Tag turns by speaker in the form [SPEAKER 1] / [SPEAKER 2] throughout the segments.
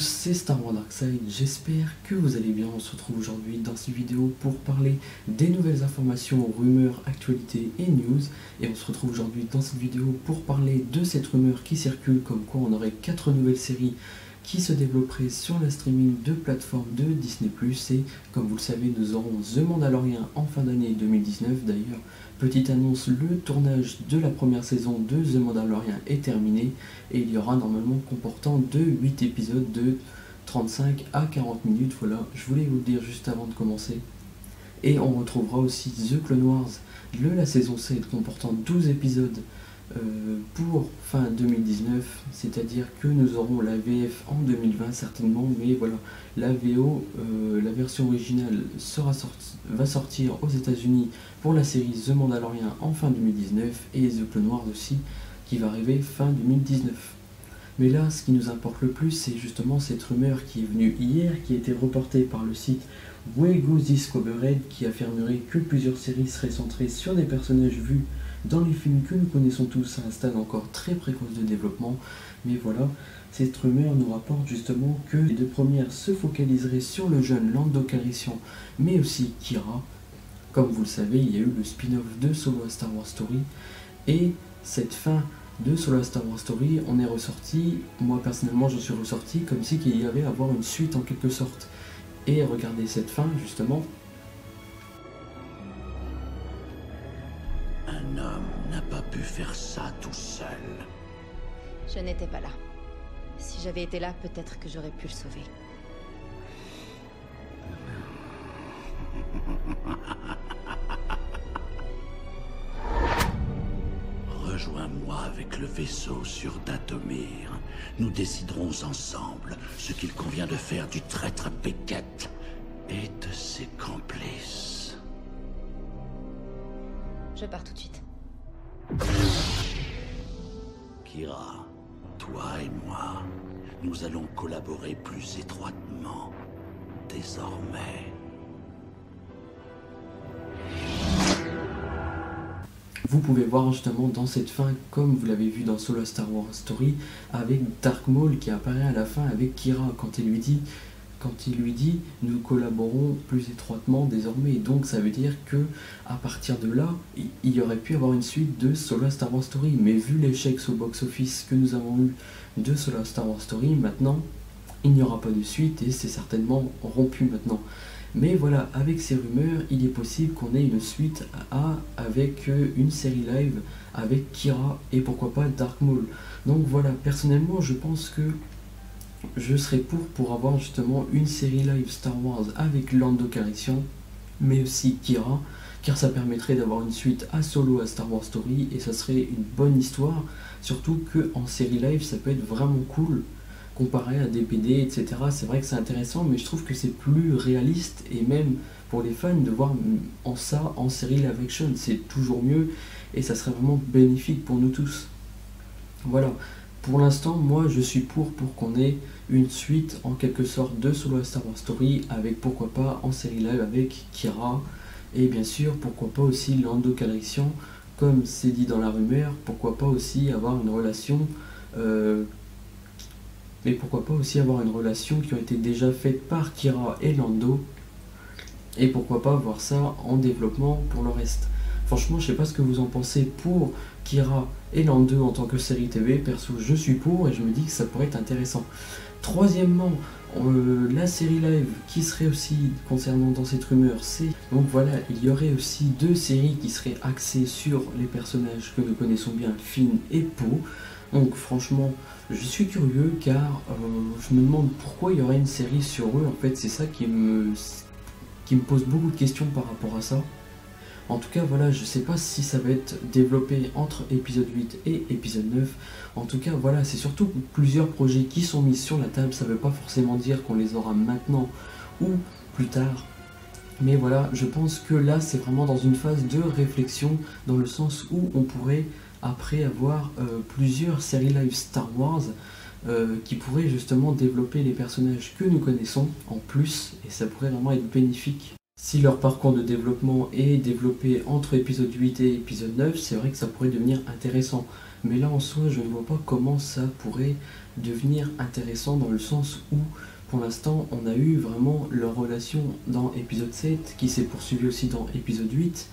[SPEAKER 1] c'est Star Wars Darkside, j'espère que vous allez bien. On se retrouve aujourd'hui dans cette vidéo pour parler des nouvelles informations, rumeurs, actualités et news. Et on se retrouve aujourd'hui dans cette vidéo pour parler de cette rumeur qui circule comme quoi on aurait 4 nouvelles séries qui se développeraient sur la streaming de plateforme de Disney+. Et comme vous le savez, nous aurons The Mandalorian en fin d'année 2019. D'ailleurs, petite annonce, le tournage de la première saison de The Mandalorian est terminé et il y aura normalement comportant de 8 épisodes de 35 à 40 minutes. Voilà, je voulais vous le dire juste avant de commencer. Et on retrouvera aussi The Clone Wars, la saison 7 comportant 12 épisodes pour fin 2019, c'est-à-dire que nous aurons la VF en 2020 certainement, mais voilà, la VO, la version originale va sortir aux États-Unis pour la série The Mandalorian en fin 2019 et The Clone Wars aussi qui va arriver fin 2019. Mais là, ce qui nous importe le plus, c'est justement cette rumeur qui est venue hier, qui a été reportée par le site Wego Discovered, qui affirmerait que plusieurs séries seraient centrées sur des personnages vus dans les films que nous connaissons tous à un stade encore très précoce de développement. Mais voilà, cette rumeur nous rapporte justement que les deux premières se focaliseraient sur le jeune Lando Calrissian, mais aussi Qi'ra. Comme vous le savez, il y a eu le spin-off de Solo Star Wars Story, et cette fin de Solo Star Wars Story, on est ressorti, moi personnellement j'en suis ressorti comme si qu'il y avait à avoir une suite en quelque sorte. Et regardez cette fin justement.
[SPEAKER 2] Un homme n'a pas pu faire ça tout seul.
[SPEAKER 3] Je n'étais pas là. Si j'avais été là, peut-être que j'aurais pu le sauver.
[SPEAKER 2] Rejoins-moi avec le vaisseau sur Dathomir. Nous déciderons ensemble ce qu'il convient de faire du traître Beckett et de ses complices.
[SPEAKER 3] Je pars tout de suite.
[SPEAKER 2] Qi'ra, toi et moi, nous allons collaborer plus étroitement, désormais.
[SPEAKER 1] Vous pouvez voir justement dans cette fin, comme vous l'avez vu dans Solo Star Wars Story, avec Darth Maul qui apparaît à la fin avec Qi'ra quand il lui dit nous collaborons plus étroitement désormais. Et donc ça veut dire que à partir de là, il y aurait pu avoir une suite de Solo Star Wars Story. Mais vu l'échec au box-office que nous avons eu de Solo Star Wars Story, maintenant il n'y aura pas de suite et c'est certainement rompu maintenant. Mais voilà, avec ces rumeurs, il est possible qu'on ait une suite avec une série live avec Qi'ra et pourquoi pas Darth Maul. Donc voilà, personnellement je pense que je serais pour avoir justement une série live Star Wars avec Lando Calrissian, mais aussi Qi'ra, car ça permettrait d'avoir une suite à Solo à Star Wars Story et ça serait une bonne histoire, surtout qu'en série live ça peut être vraiment cool comparé à des BD, etc. C'est vrai que c'est intéressant, mais je trouve que c'est plus réaliste et même pour les fans de voir ça en série live action, c'est toujours mieux et ça serait vraiment bénéfique pour nous tous. Voilà. Pour l'instant, moi je suis pour qu'on ait une suite en quelque sorte de Solo Star Wars Story avec pourquoi pas en série live avec Qi'ra et bien sûr pourquoi pas aussi Lando Calrissian comme c'est dit dans la rumeur, pourquoi pas aussi avoir une relation mais pourquoi pas aussi avoir une relation qui a été déjà faite par Qi'ra et Lando et pourquoi pas voir ça en développement pour le reste. Franchement, je sais pas ce que vous en pensez pour Qi'ra et Lando en tant que série TV. Perso, je suis pour et je me dis que ça pourrait être intéressant. Troisièmement, la série live qui serait aussi concernant dans cette rumeur, c'est donc voilà, il y aurait aussi 2 séries qui seraient axées sur les personnages que nous connaissons bien, Finn et Poe. Donc franchement, je suis curieux car je me demande pourquoi il y aurait une série sur eux. En fait, c'est ça qui me pose beaucoup de questions par rapport à ça. En tout cas, voilà, je sais pas si ça va être développé entre épisode 8 et épisode 9. En tout cas, voilà, c'est surtout plusieurs projets qui sont mis sur la table. Ça veut pas forcément dire qu'on les aura maintenant ou plus tard. Mais voilà, je pense que là, c'est vraiment dans une phase de réflexion, dans le sens où on pourrait après avoir plusieurs séries live Star Wars qui pourraient justement développer les personnages que nous connaissons en plus, et ça pourrait vraiment être bénéfique. Si leur parcours de développement est développé entre épisode 8 et épisode 9, c'est vrai que ça pourrait devenir intéressant. Mais là en soi, je ne vois pas comment ça pourrait devenir intéressant dans le sens où pour l'instant on a eu vraiment leur relation dans épisode 7 qui s'est poursuivie aussi dans épisode 8.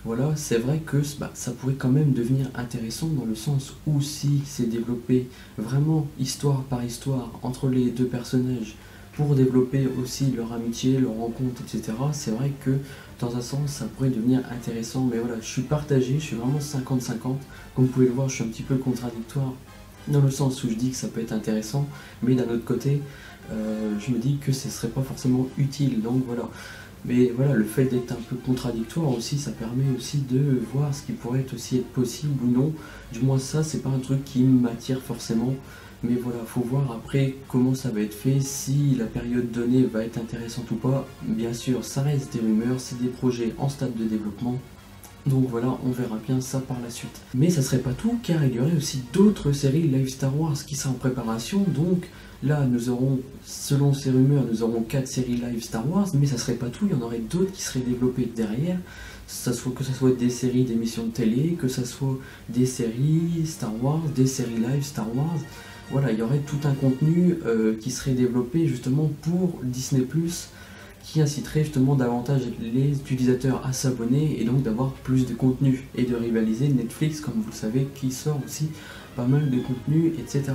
[SPEAKER 1] Voilà, c'est vrai que ça pourrait quand même devenir intéressant dans le sens où si c'est développé vraiment histoire par histoire entre les deux personnages pour développer aussi leur amitié, leur rencontre, etc. C'est vrai que dans un sens ça pourrait devenir intéressant, mais voilà, je suis partagé, je suis vraiment 50-50. Comme vous pouvez le voir, je suis un petit peu contradictoire dans le sens où je dis que ça peut être intéressant, mais d'un autre côté, je me dis que ce serait pas forcément utile, donc voilà. Mais voilà, le fait d'être un peu contradictoire aussi, ça permet aussi de voir ce qui pourrait aussi être possible ou non. Du moins ça, c'est pas un truc qui m'attire forcément. Mais voilà, faut voir après comment ça va être fait, si la période donnée va être intéressante ou pas. Bien sûr, ça reste des rumeurs, c'est des projets en stade de développement. Donc voilà, on verra bien ça par la suite. Mais ça serait pas tout, car il y aurait aussi d'autres séries live Star Wars qui seraient en préparation. Donc là, nous aurons, selon ces rumeurs, nous aurons 4 séries live Star Wars. Mais ça serait pas tout, il y en aurait d'autres qui seraient développées derrière. Que ce soit des séries d'émissions de télé, que ce soit des séries Star Wars, des séries live Star Wars. Voilà, il y aurait tout un contenu qui serait développé justement pour Disney+, qui inciterait justement davantage les utilisateurs à s'abonner et donc d'avoir plus de contenu et de rivaliser Netflix, comme vous le savez, qui sort aussi pas mal de contenu, etc.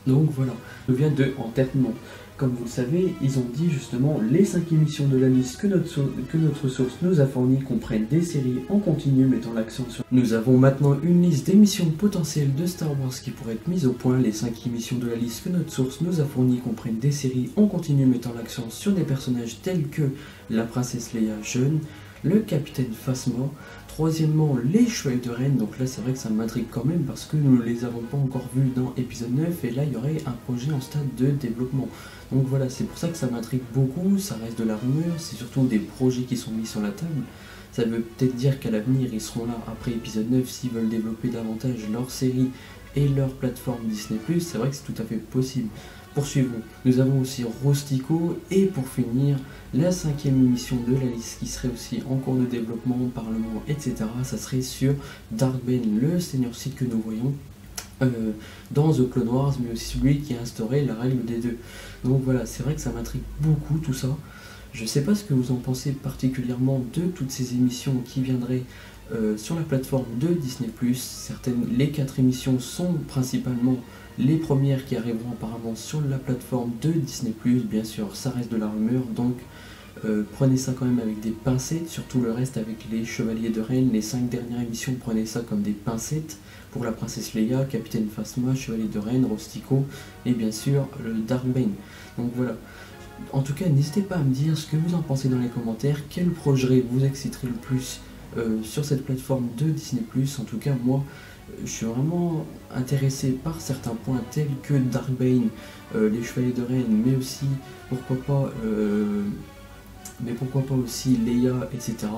[SPEAKER 1] Donc voilà, je viens de Entertainment. Comme vous le savez, ils ont dit justement les 5 émissions de la liste que notre source nous a fournies comprennent des séries en continu mettant l'accent sur... Nous avons maintenant une liste d'émissions potentielles de Star Wars qui pourraient être mises au point. Les 5 émissions de la liste que notre source nous a fournies comprennent des séries en continu mettant l'accent sur des personnages tels que la princesse Leia jeune, le capitaine Phasma, troisièmement les Chevaliers de Ren. Donc là c'est vrai que ça m'intrigue quand même parce que nous ne les avons pas encore vus dans épisode 9 et là il y aurait un projet en stade de développement. Donc voilà, c'est pour ça que ça m'intrigue beaucoup, ça reste de la rumeur, c'est surtout des projets qui sont mis sur la table. Ça veut peut-être dire qu'à l'avenir ils seront là après épisode 9 s'ils veulent développer davantage leur série et leur plateforme Disney+, c'est vrai que c'est tout à fait possible. Poursuivons, nous avons aussi Rostico et pour finir la 5e émission de la liste qui serait aussi en cours de développement, parlement, etc. Ça serait sur Darth Bane, le Seigneur Sith que nous voyons dans The Clone Wars, mais aussi celui qui a instauré la règle des deux. Donc voilà, c'est vrai que ça m'intrigue beaucoup tout ça. Je sais pas ce que vous en pensez particulièrement de toutes ces émissions qui viendraient sur la plateforme de Disney+. Les 4 émissions sont principalement les premières qui arriveront apparemment sur la plateforme de Disney+. Bien sûr, ça reste de la rumeur, donc prenez ça quand même avec des pincettes, surtout le reste avec les Chevaliers de Ren, les 5 dernières émissions, prenez ça comme des pincettes pour la princesse Leia, Capitaine Phasma, Chevalier de Ren, Rostico et bien sûr le Darth Bane. Donc voilà. En tout cas, n'hésitez pas à me dire ce que vous en pensez dans les commentaires, quel projet vous exciterait le plus sur cette plateforme de Disney+. En tout cas, moi, je suis vraiment intéressé par certains points tels que Darth Bane, les Chevaliers de Ren, mais aussi, pourquoi pas aussi Leia, etc.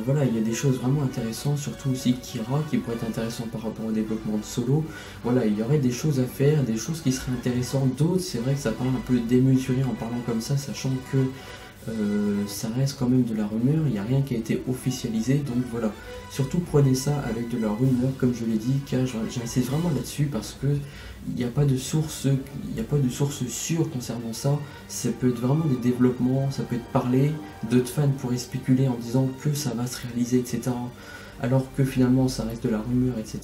[SPEAKER 1] Voilà, il y a des choses vraiment intéressantes, surtout aussi Kira qui pourrait être intéressant par rapport au développement de Solo. Voilà, il y aurait des choses à faire, des choses qui seraient intéressantes, d'autres c'est vrai que ça paraît un peu démesuré en parlant comme ça, sachant que ça reste quand même de la rumeur, il n'y a rien qui a été officialisé, donc voilà. Surtout prenez ça avec de la rumeur, comme je l'ai dit, car j'insiste vraiment là-dessus parce que il n'y a pas de source sûre concernant ça. Ça peut être vraiment des développements, ça peut être parlé, d'autres fans pourraient spéculer en disant que ça va se réaliser, etc. Alors que finalement ça reste de la rumeur, etc.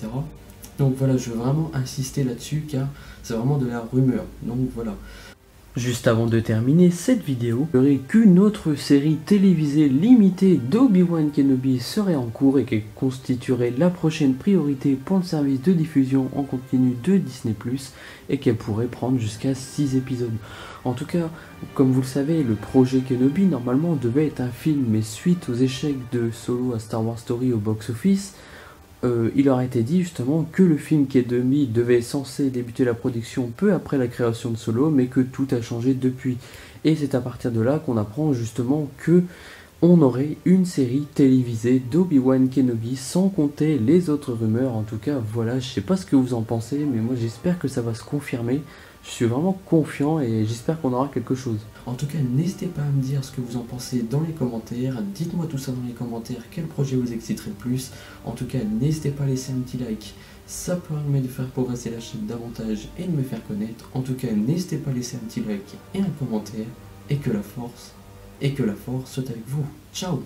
[SPEAKER 1] Donc voilà, je veux vraiment insister là-dessus car c'est vraiment de la rumeur, donc voilà. Juste avant de terminer cette vidéo, il y aurait qu'une autre série télévisée limitée d'Obi-Wan Kenobi serait en cours et qui constituerait la prochaine priorité pour le service de diffusion en continu de Disney+, et qu'elle pourrait prendre jusqu'à 6 épisodes. En tout cas, comme vous le savez, le projet Kenobi normalement devait être un film, mais suite aux échecs de Solo à Star Wars Story au box-office, il aurait été dit justement que le film Kenobi devait censé débuter la production peu après la création de Solo, mais que tout a changé depuis. Et c'est à partir de là qu'on apprend justement que on aurait une série télévisée d'Obi-Wan Kenobi, sans compter les autres rumeurs. En tout cas, voilà, je sais pas ce que vous en pensez, mais moi j'espère que ça va se confirmer. Je suis vraiment confiant et j'espère qu'on aura quelque chose. En tout cas, n'hésitez pas à me dire ce que vous en pensez dans les commentaires. Dites-moi tout ça dans les commentaires, quel projet vous exciterait le plus. En tout cas, n'hésitez pas à laisser un petit like. Ça permet de faire progresser la chaîne davantage et de me faire connaître. En tout cas, n'hésitez pas à laisser un petit like et un commentaire. Et que la force soit avec vous. Ciao!